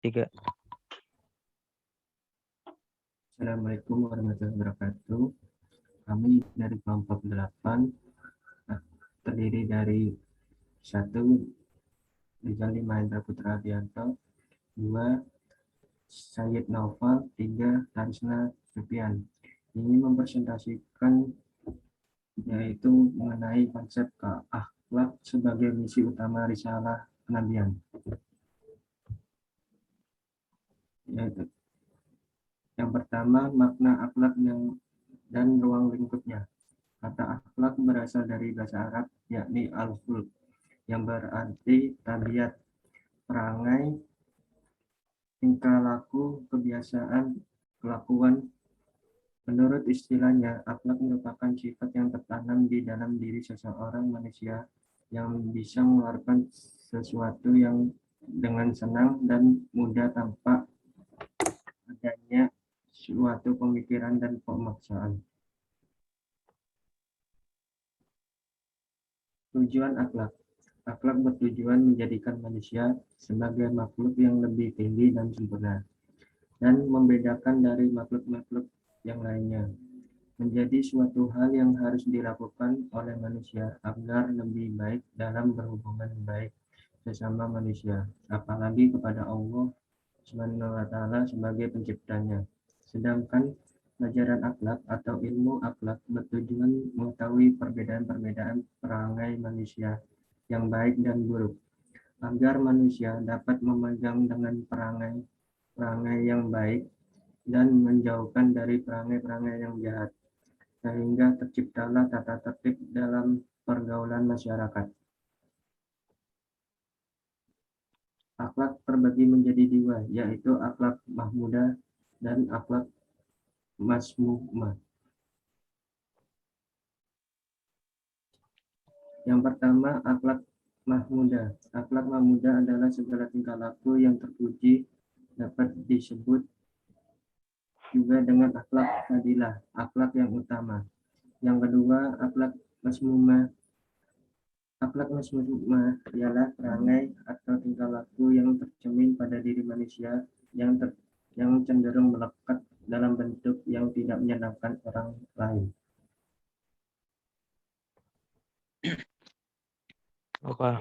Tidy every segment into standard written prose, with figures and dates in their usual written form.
3. Assalamualaikum warahmatullahi wabarakatuh. Kami dari kelompok 8 terdiri dari 1. Rizal Mahendra Putra Abianto, 2. Sayyid Naufal, 3. Tarisna Supian. Ini mempresentasikan yaitu mengenai konsep akhlak sebagai misi utama risalah kenabian. Yaitu yang pertama, makna akhlak dan ruang lingkupnya. Kata akhlak berasal dari bahasa Arab, yakni al-khulq, yang berarti tabiat, perangai, tingkah laku, kebiasaan, kelakuan. Menurut istilahnya, akhlak merupakan sifat yang tertanam di dalam diri seseorang manusia yang bisa mengeluarkan sesuatu yang dengan senang dan mudah tanpa adanya suatu pemikiran dan pemaksaan. Tujuan akhlak. Akhlak bertujuan menjadikan manusia sebagai makhluk yang lebih tinggi dan sempurna, dan membedakan dari makhluk-makhluk yang lainnya. Menjadi suatu hal yang harus dilakukan oleh manusia agar lebih baik dalam berhubungan baik sesama manusia, apalagi kepada Allah SWT sebagai penciptanya. Sedangkan pelajaran akhlak atau ilmu akhlak bertujuan mengetahui perbedaan-perbedaan perangai manusia yang baik dan buruk, agar manusia dapat memegang dengan perangai yang baik dan menjauhkan dari perangai-perangai yang jahat, sehingga terciptalah tata tertib dalam pergaulan masyarakat. Akhlak terbagi menjadi 2, yaitu akhlak mahmudah dan akhlak masmumah. Yang pertama, akhlak mahmudah. Akhlak mahmudah adalah segala tingkah laku yang terpuji, dapat disebut juga dengan akhlak fadilah, akhlak yang utama. Yang kedua, akhlak masmumah. Akhlak masmumah ialah perangai atau tingkah laku yang tercermin pada diri manusia yang cenderung melekat dalam bentuk yang tidak menyenangkan orang lain. Oke.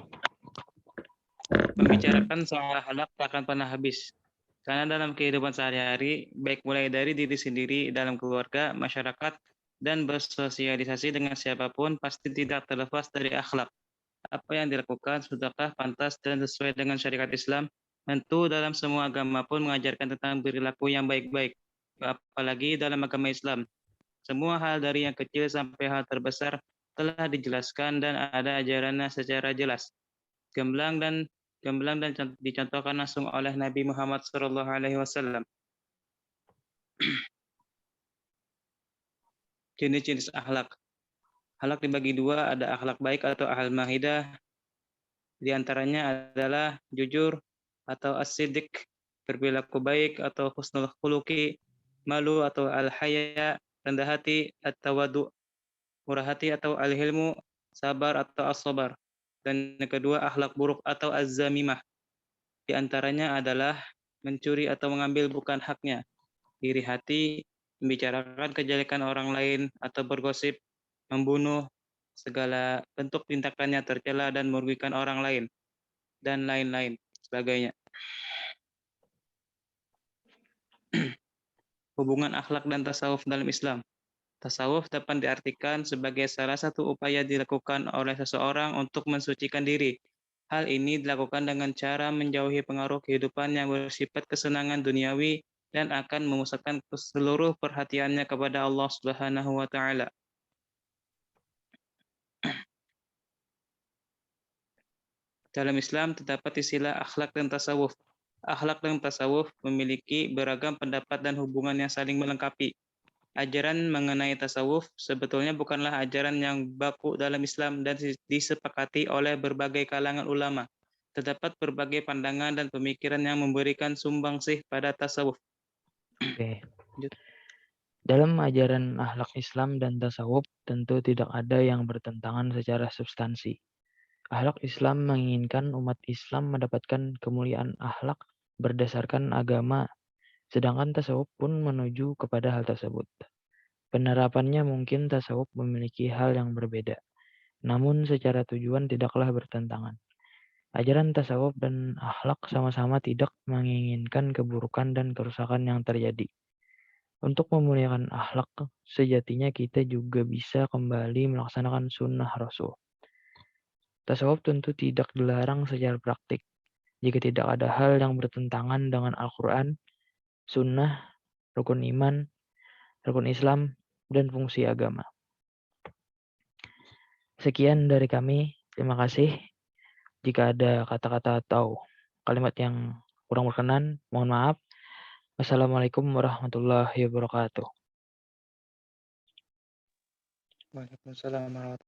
Membicarakan soal akhlak tak akan pernah habis. Karena dalam kehidupan sehari-hari, baik mulai dari diri sendiri, dalam keluarga, masyarakat, dan bersosialisasi dengan siapapun, pasti tidak terlepas dari akhlak. Apa yang dilakukan sudahkah pantas dan sesuai dengan syariat Islam? Tentu dalam semua agama pun mengajarkan tentang perilaku yang baik-baik. Apalagi dalam agama Islam. Semua hal dari yang kecil sampai hal terbesar telah dijelaskan dan ada ajarannya secara jelas. Gamblang dan dicontohkan langsung oleh Nabi Muhammad SAW. Jenis-jenis akhlak. Akhlak dibagi 2, ada akhlak baik atau al-mahidah. Di antaranya adalah jujur atau as-siddiq, berperilaku baik atau husnul khuluqi, malu atau al-haya, rendah hati, at-tawadu, murah hati atau al-hilmu, sabar atau as-sabar. Dan yang kedua, akhlak buruk atau az-zamimah. Di antaranya adalah mencuri atau mengambil bukan haknya, iri hati, membicarakan kejelekan orang lain atau bergosip, membunuh, segala bentuk tindakannya tercela dan merugikan orang lain, dan lain-lain sebagainya. Hubungan akhlak dan tasawuf dalam Islam. Tasawuf dapat diartikan sebagai salah satu upaya dilakukan oleh seseorang untuk mensucikan diri. Hal ini dilakukan dengan cara menjauhi pengaruh kehidupan yang bersifat kesenangan duniawi dan akan memusatkan seluruh perhatiannya kepada Allah Subhanahu wa taala. Dalam Islam terdapat istilah akhlak dan tasawuf. Akhlak dan tasawuf memiliki beragam pendapat dan hubungan yang saling melengkapi. Ajaran mengenai tasawuf sebetulnya bukanlah ajaran yang baku dalam Islam dan disepakati oleh berbagai kalangan ulama. Terdapat berbagai pandangan dan pemikiran yang memberikan sumbangsih pada tasawuf. Oke. Dalam ajaran akhlak Islam dan tasawuf tentu tidak ada yang bertentangan secara substansi. Akhlak Islam menginginkan umat Islam mendapatkan kemuliaan akhlak berdasarkan agama, sedangkan tasawuf pun menuju kepada hal tersebut. Penerapannya mungkin tasawuf memiliki hal yang berbeda, namun secara tujuan tidaklah bertentangan. Ajaran tasawuf dan akhlak sama-sama tidak menginginkan keburukan dan kerusakan yang terjadi. Untuk memuliakan akhlak, sejatinya kita juga bisa kembali melaksanakan sunnah Rasul. Tasawuf tentu tidak dilarang secara praktik. Jika tidak ada hal yang bertentangan dengan Al-Quran, sunnah, rukun iman, rukun Islam, dan fungsi agama. Sekian dari kami. Terima kasih. Jika ada kata-kata atau kalimat yang kurang berkenan, mohon maaf. Wassalamualaikum warahmatullahi wabarakatuh. Waalaikumsalam warahmatullahi